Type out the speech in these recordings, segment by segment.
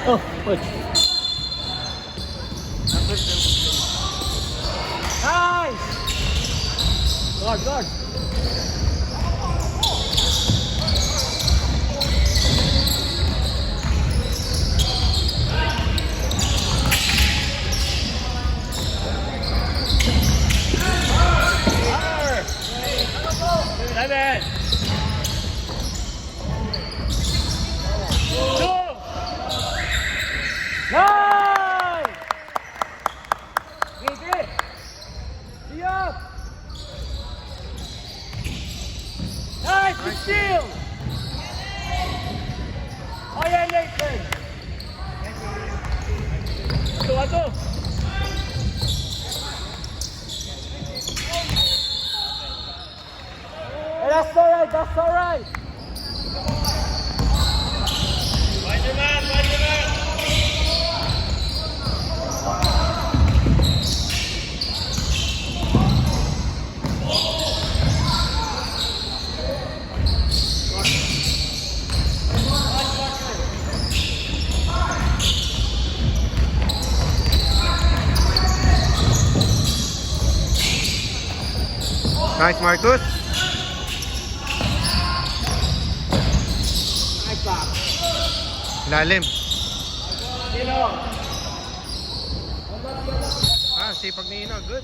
Oh, push. Nice! Guard, guard. Seven. Nice! Gigi! Diop! Nice! Good steal! Oh yeah, Nathan! Ato! Hey, that's alright, that's alright! Find your man, find your man! Nice, Marcus. Nice back. Lalim. Sino? Ah, sipag ni Ino. Good.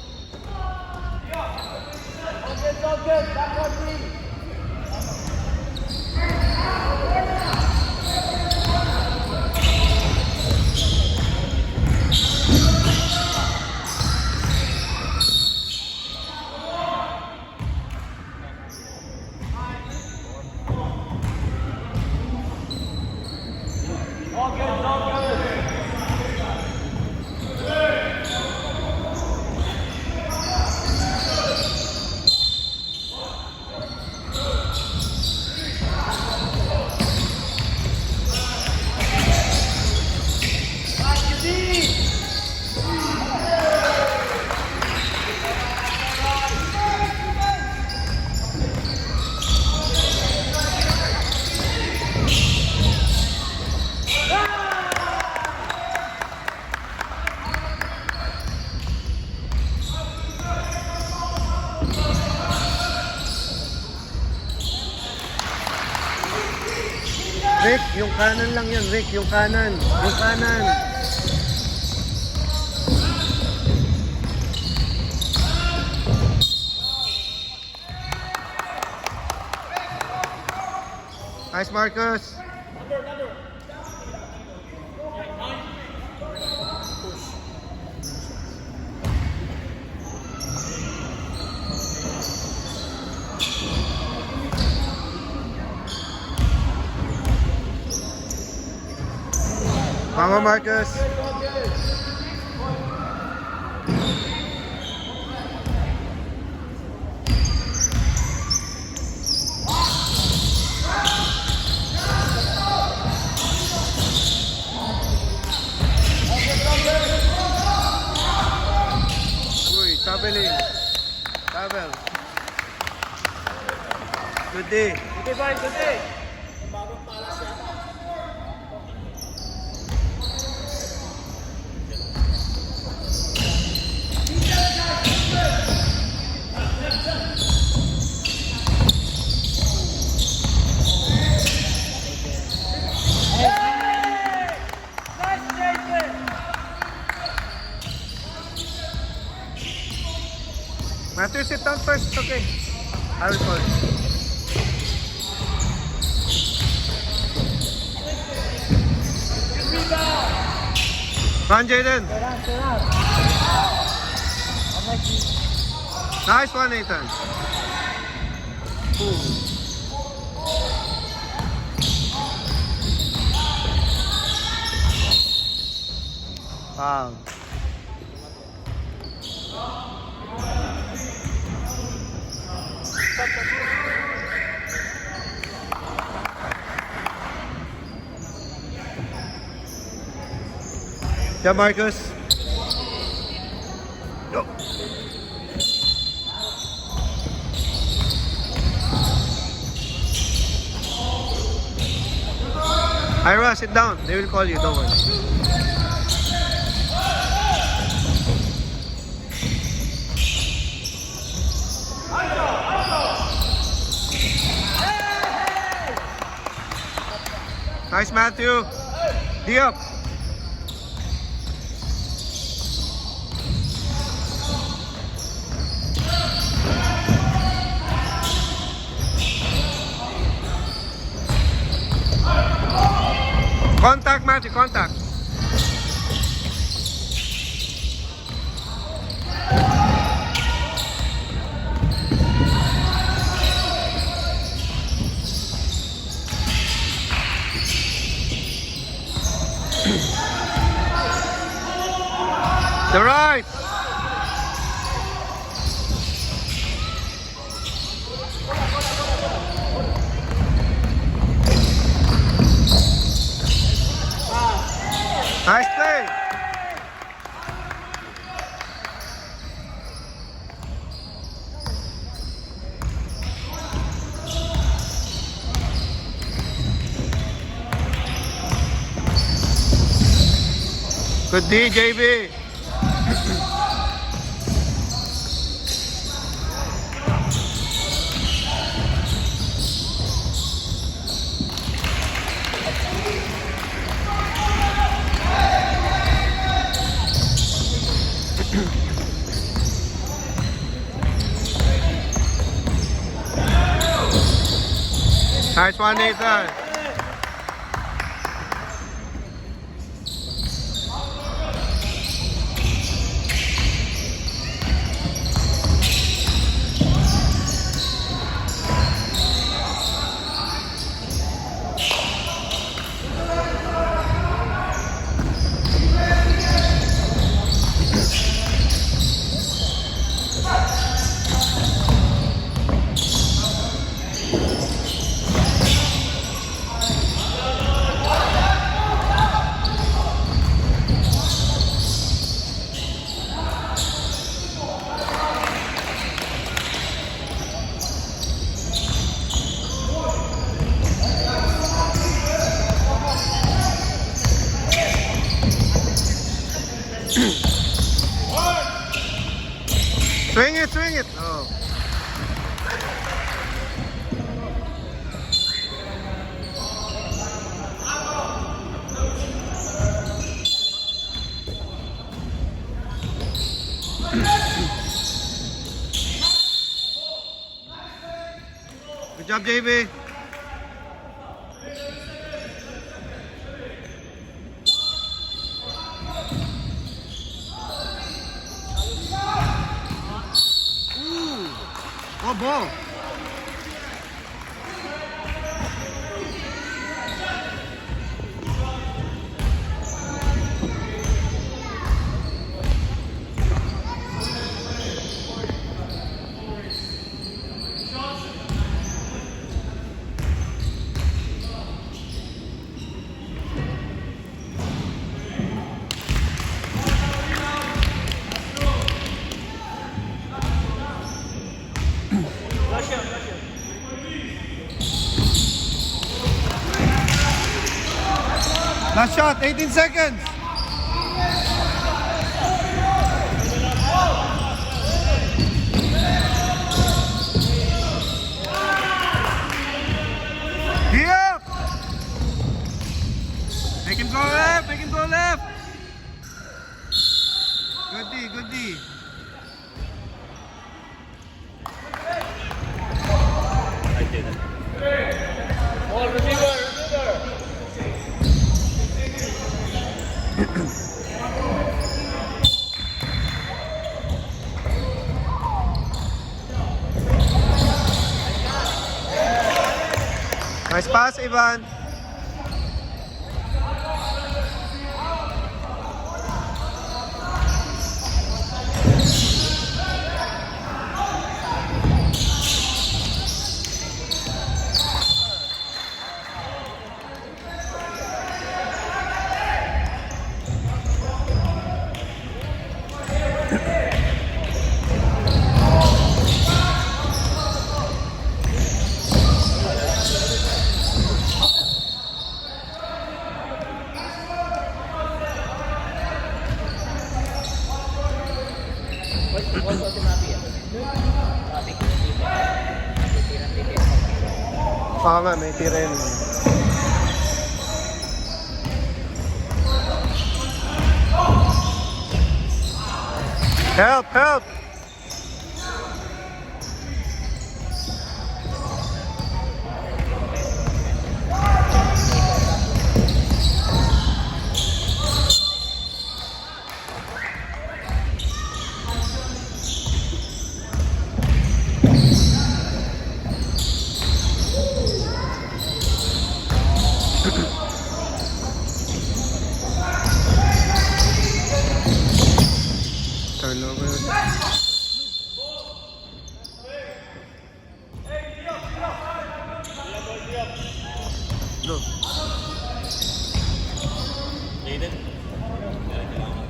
Okay, backward please. Rick, yung kanan lang yun. Rick, yung kanan. Yung kanan. Nice, Marcus. Mama Marcus. Uy, traveling. Travel. Good day. Good day, good day. Matthew, sit down first. It's okay. I will call. Run, Jaden. Nice one, Nathan. Wow. Yeah, Marcus. Go. Ira, sit down. They will call you, don't worry. Nice, Matthew. D up. Contact, Matthew, contact. The right. Nice play. Good D, JB. Nice one, Nathan. Swing it, swing it. Oh. Good job, JB. Oh, ball. Last shot, 18 seconds. Yep. Make him go left, make him go left. Good D, good D. I did it. Ball receiver. Nice pass, Ivan. Oo nga, may tira yun. Help! Help! Turnover. No. Jaden.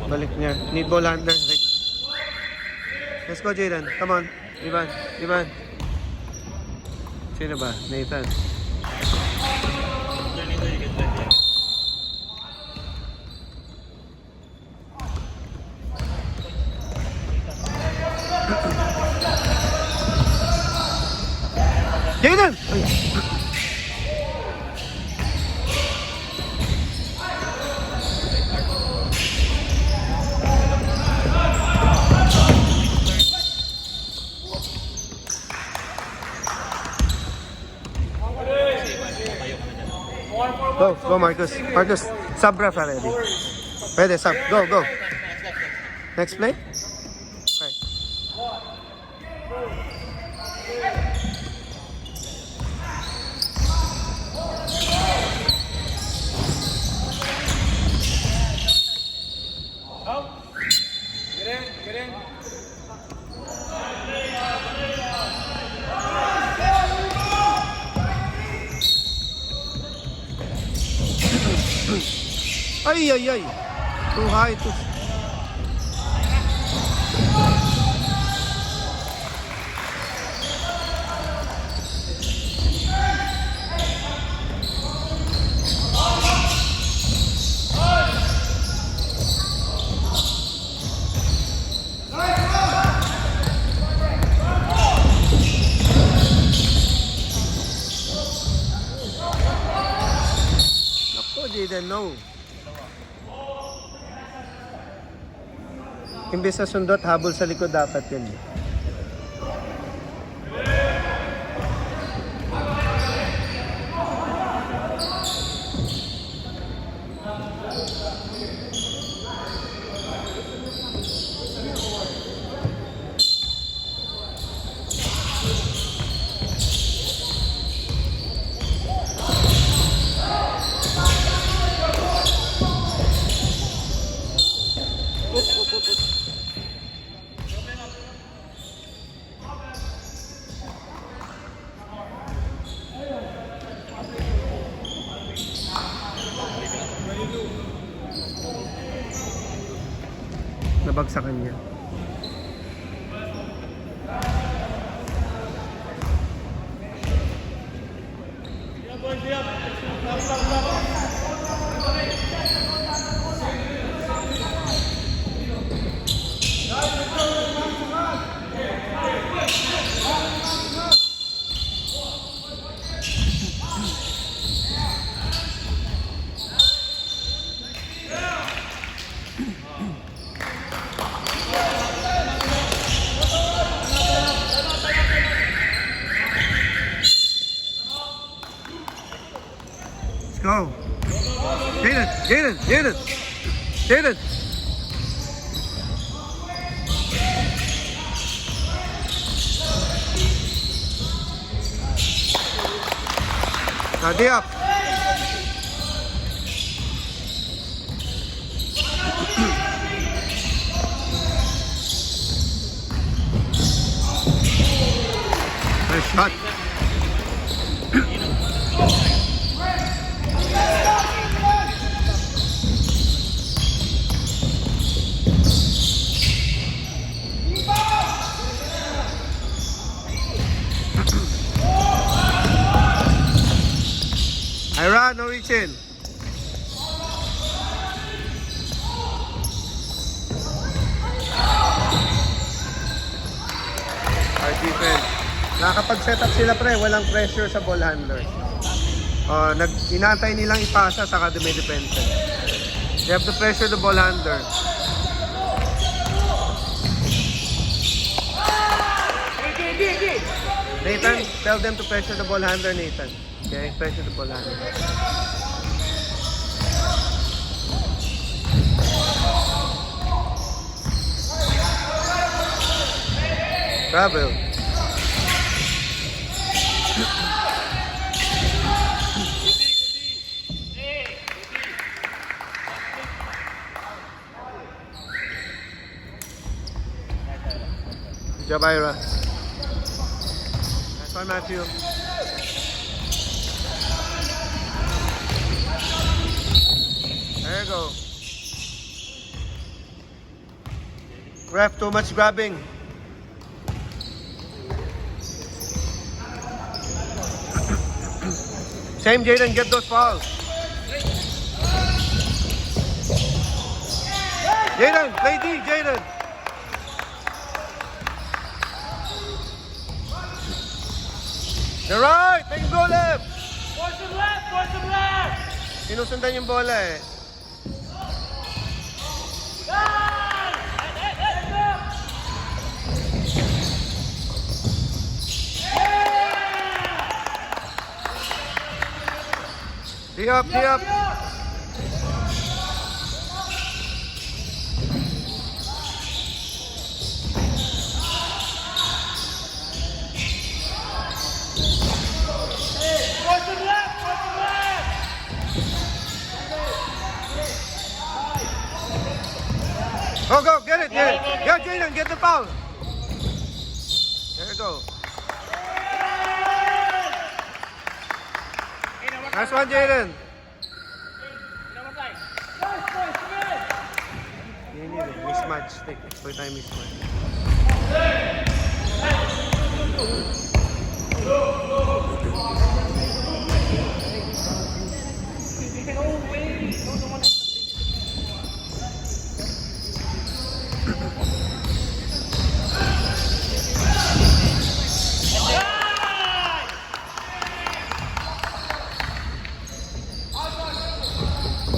Balik niya. Need ball handler. Rick. Let's go, Jaden. Come on. Ivan. Ivan. Sino ba? Nathan. Turn into you get ready. Jaden! Ay. Go Marcus. Marcus, sub ref already. Pwede, sub. Go, go. Next play? Okay. Get in. Ay, ay, ay. Too high, too... Naku, Jaden, no. Imbes na sundot, habol sa likod dapat yun. Nabagsakan niya. Let's go. Jaden. Nadi up. Nice shot. Ira, no reaching. Our defense. Nakakapag-set up sila pre, walang pressure sa ball handler. Inaantay nilang ipasa, saka dumidepensa. They have to pressure the ball handler. Nathan, tell them to pressure the ball handler, Nathan. Okay, pressure the ball handler. Travel. Good job, Ira. Nice one, Matthew. There you go. Ref, too much grabbing. Same, Jaden, get those fouls. Jaden, play D, Jaden. You're right, take go left. Force him left! Sinusundan yung bola eh. D up, D up. Go, get it, get it. Yeah, Jaden, get the foul. There you go. Nice one, Jaden. You need it. Mismatch. Take extra time mismatch.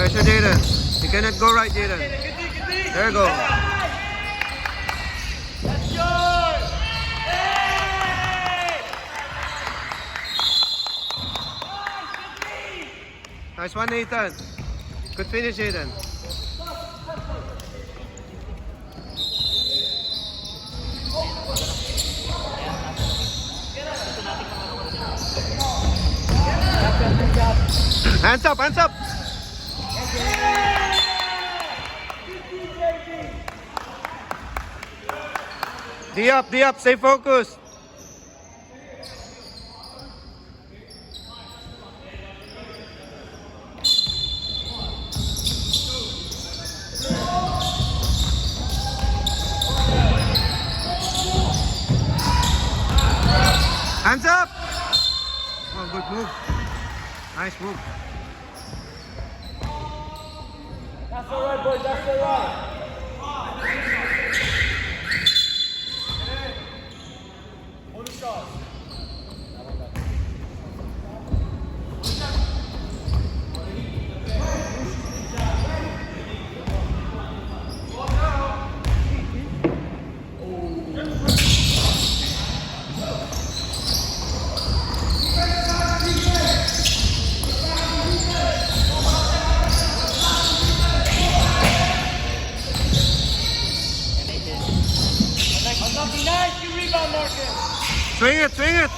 Pressure, Jaden. You cannot go right, Jaden. There you go. Nice one, Nathan. Good finish, Jaden. Hands up, hands up. D up, stay focused. Hands up. Oh, good move. Nice move. That's all right, boys. That's all right. Hold the shot. Nice, you rebound, Marcus. Swing it, swing it.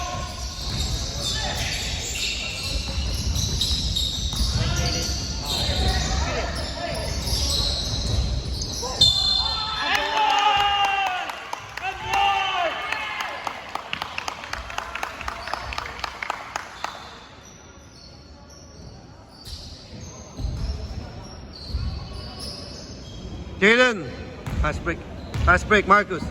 Jalen, fast break, Marcus.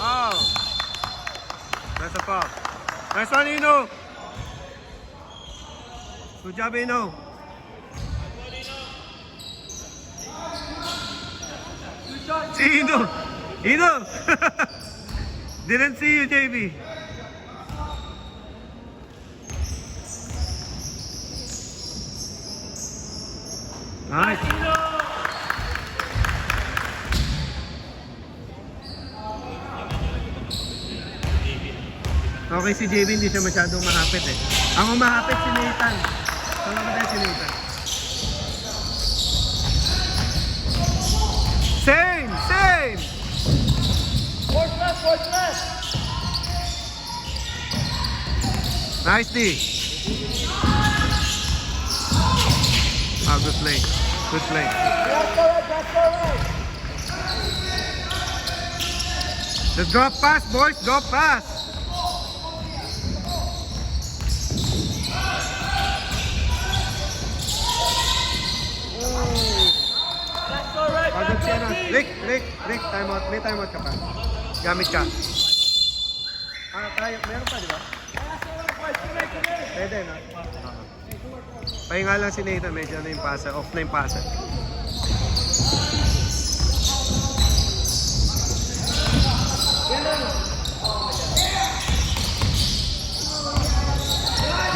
Oh, that's a foul. Nice one, Ino. Good job, Ino. Si Ino. Ino! Didn't see you, JB. Nice. Okay, si JB hindi siya masyadong mahapit eh. Ang umahapit si Nathan. Saan ba tayo si Nathan? Same! Same! Force left. Nice D. Ah, good play. Good play. That's alright. Just drop pass, boys. Drop pass. That's alright. Pagod siya na. Rick, timeout. May timeout ka pa. Gamit ka. Ah, tayo. Meron pa, di ba? Pwede, no? Pahinga lang si Nathan. Medyo na yung pasa. Off na yung pasa.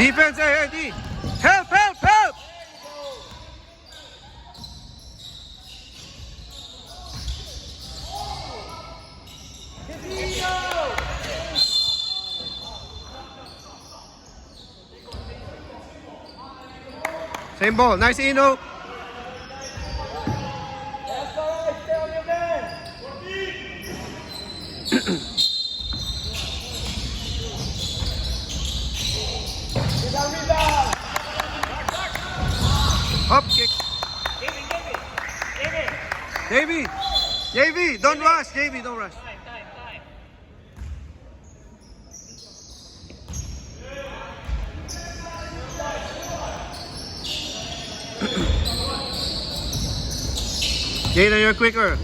Defense, hey, D. Help! Same ball. Nice, Ino. That's alright. Stay on your man. Rebound. Up kick. JB, don't rush. JB, don't rush. Jada, you're quicker.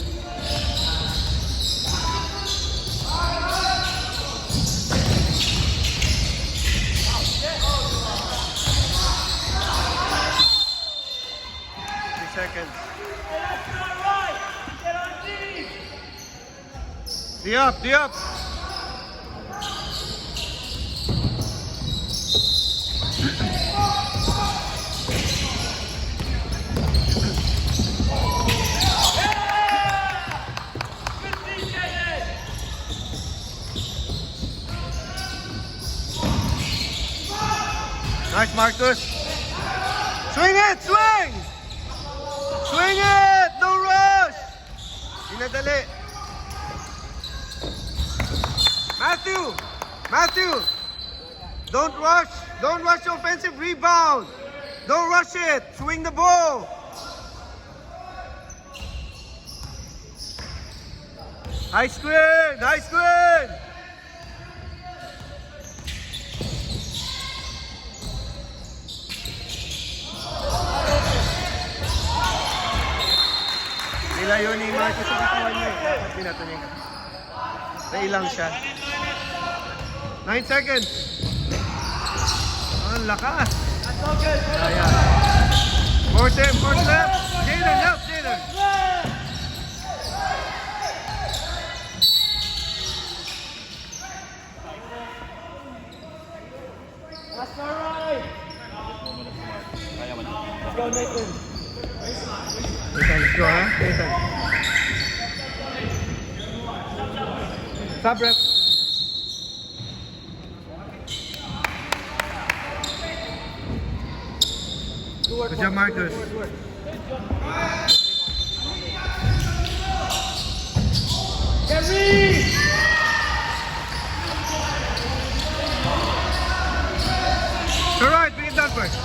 Seconds. D up. Nice, Marcus. Swing it, swing! Swing it! No rush! Pinadali. Matthew! Don't rush! Don't rush the offensive rebound! Don't rush it! Swing the ball! High screen! Nilayo ni Marcus sa katawan niya. Dapat binato niya. Nailang siya. 9 seconds. Ang lakas. Ayan. Force him. Jaden, help, Jaden. That's alright. Let's go, Nathan. Nathan, let's go, ha? Nathan. Stop, ref. Good job, Marcus. Gary! It's alright, bring it down first.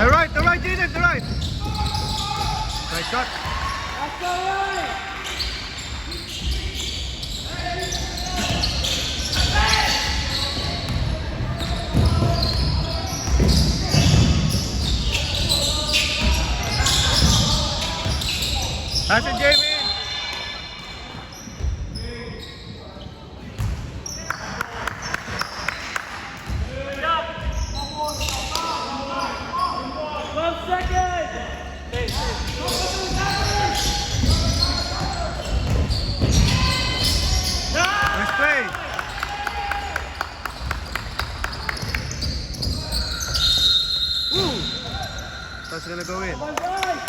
Alright, Jaden, alright. Nice shot. That's alright. That's it, JB. go in. Come on, guys!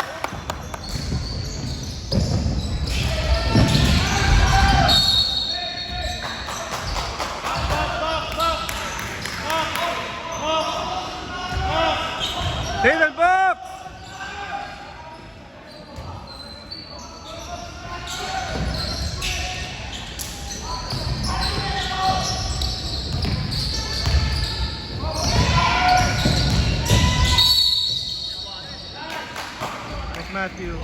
Jaden, box! Nice, Matthew.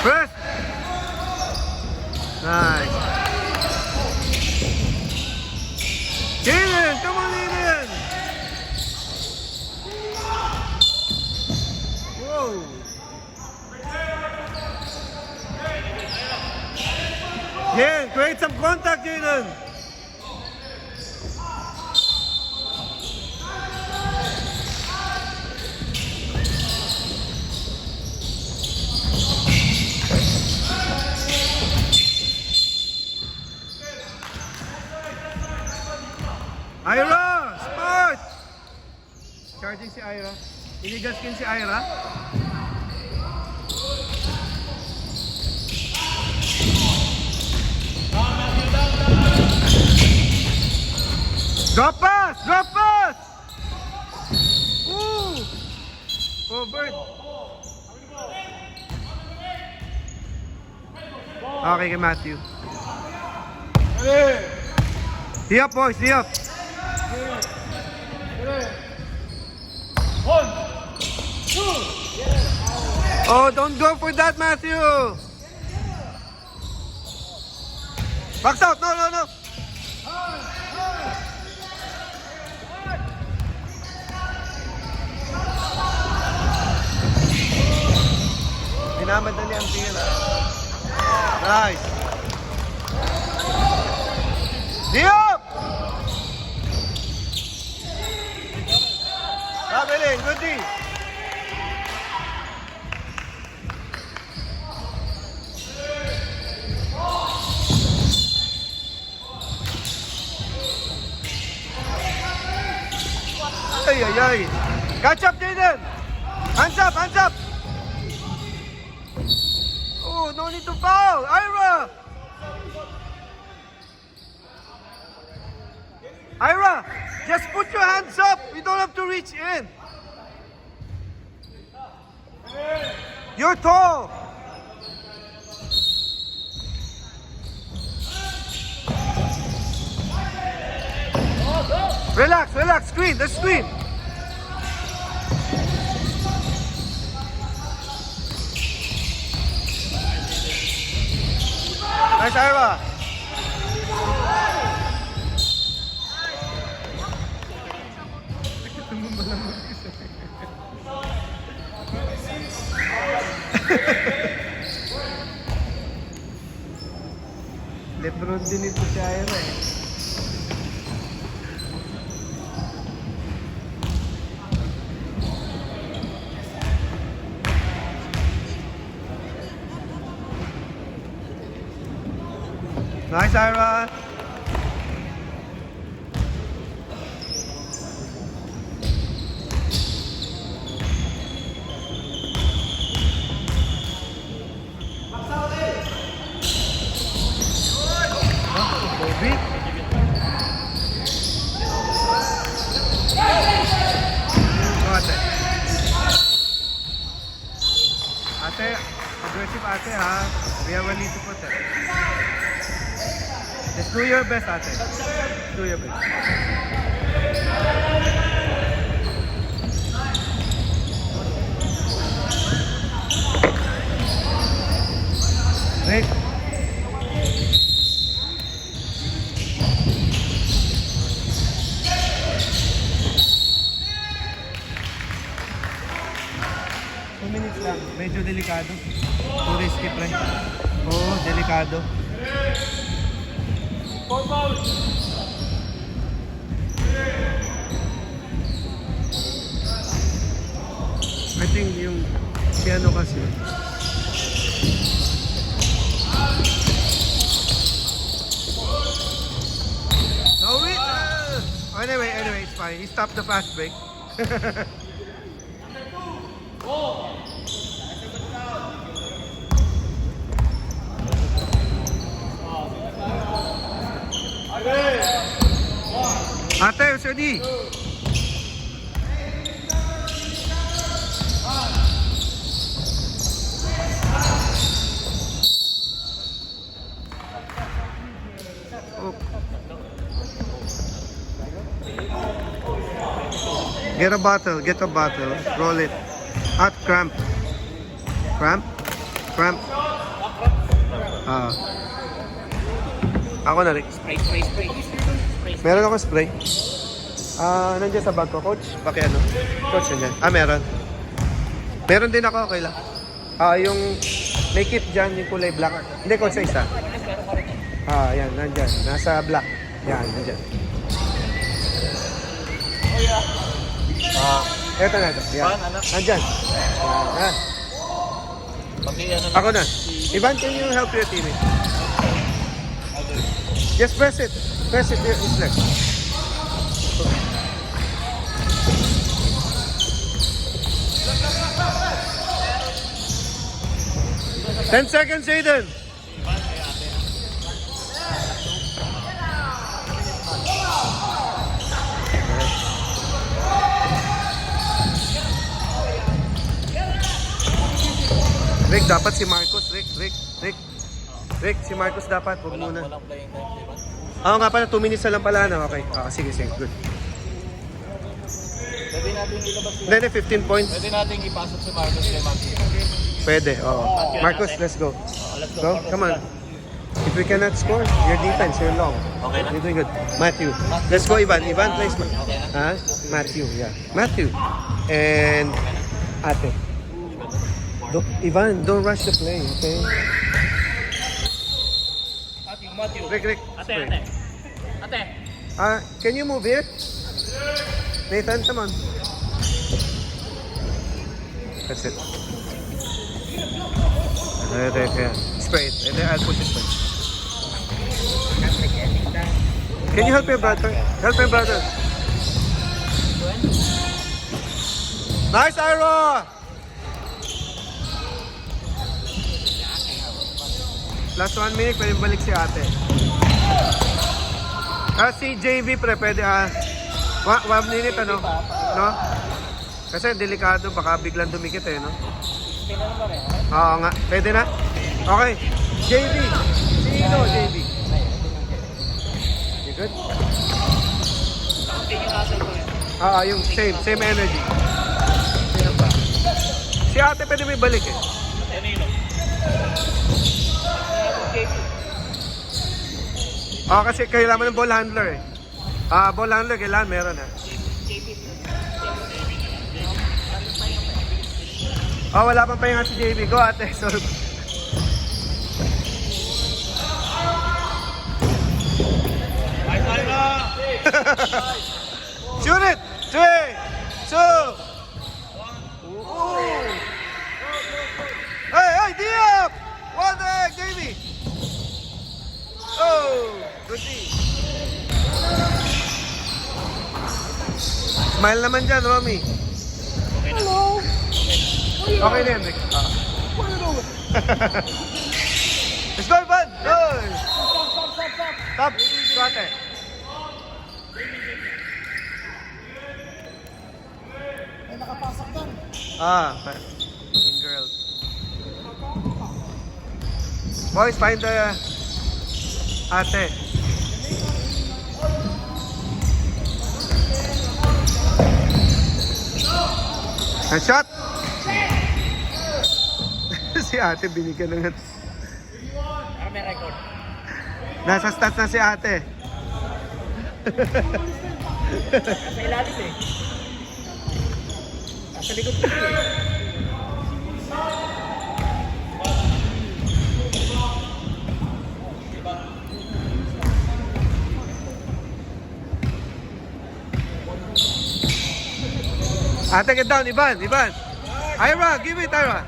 Press! Nice. Jaden, come on, Jaden! Whoa! Jaden, create some contact, Jaden! Ira! Smart! Charging si Ira. Illegal skin si Ira. Drop pass! Drop pass! Ooh! Covered. Okay kay Matthew. Di up, boys. Di up. One, two. Oh, don't go for that, Matthew. Box out. No, no, no. Minamadali ang tira. Nice. Diop! Rabeling, good D. Ay, ay, ay. Catch up, Jaden. Hands up, hands up. Oh, no need to foul. Ira. Ira, just put your hands up. You don't have to reach in. You're tall. Relax, relax. Screen, the screen. Nice, Ira. Lebron din ito si Ira eh. Nice, Ira. Bobby. Ate. Ate, aggressive ate ha. We have a need to protect. Just do your best, ate. Do your best. Wait. Minutes delikado. Too risky, pre. Oo, delikado. I think yung si ano kasi. No, wait! Anyway, it's fine. He stopped the fast break. Ate, ready? Oh. Get a bottle, roll it. At cramp. Cramp? Cramp. Ako na rin. Spray. Meron ako spray. Nandiyan sa bag ko, coach. Ano? Coach, nandiyan. Meron. Meron din ako, okay lang. Yung may kit dyan, yung kulay black. Hindi, coach, sa isa. Yan, nandiyan. Nasa black. Yan, nandiyan. Eto na ito. Yan. Nandyan. Yan. Ako na. Ivan, can you help your teammate? Just press it. Press it. It's left. 10 seconds, Aiden. Rick, dapat si Marcos. Rick, si Marcos dapat. Huwag muna. Walang playing time, di ba? Nga pala, 2 minutes na lang pala. No? Okay. Sige. Good. Pwede natin ilabas sila. Hindi, 15 points. Pwede natin ipasok si Marcos kay Matthew. Pwede, oo. Marcos, let's go. Let's go. Go, come on. If we cannot score, your defense, you're long. Okay na? You're doing good. Matthew. Let's go, Ivan. Ivan plays. Matthew, yeah. Matthew. And Ate. Ivan, don't rush the play, okay? Matthew. Rick. Ate. Can you move here? Nathan, come on. That's it. Yeah. Spray it. And then I'll push it first. Can you help your brother? Nice, Ira! Last 1 minute, pwede balik si Ate. Si JV, pwede 1 minute, ano? No? Kasi delikado, baka biglang dumikit no? Oo nga, pwede na? Okay, JV. Sino, JV? You good? Yung same energy. Sino ba? Si Ate pwede may balik kasi kailangan ng ball handler ball handler kailangan meron wala pang pahinga si JB. Go, Ate. Solve. Shoot it! 3, 2, 1. Hey, Diop! What the heck, JB? Good D. Smile naman dyan, Romy. Hello. Okay na yan, Rick. Let's go, Ivan! Go! Stop! Ate. May nakapasok doon. Fucking girls. Boys, find the Ate. And shot! Si Ate binigyan ng May record. nasa stats na si Ate. Sa ilalim Sa likod ko Take it down, Ivan. Ira, give it, Ira.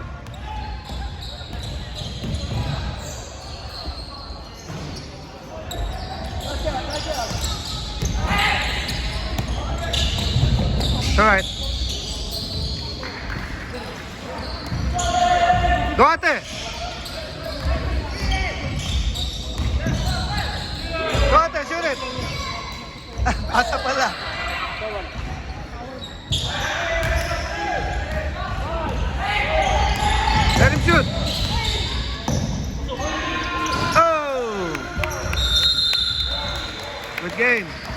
Alright. Go, ate. Go, ate, shoot it. Asa pala. Let him shoot. Oh. Good game.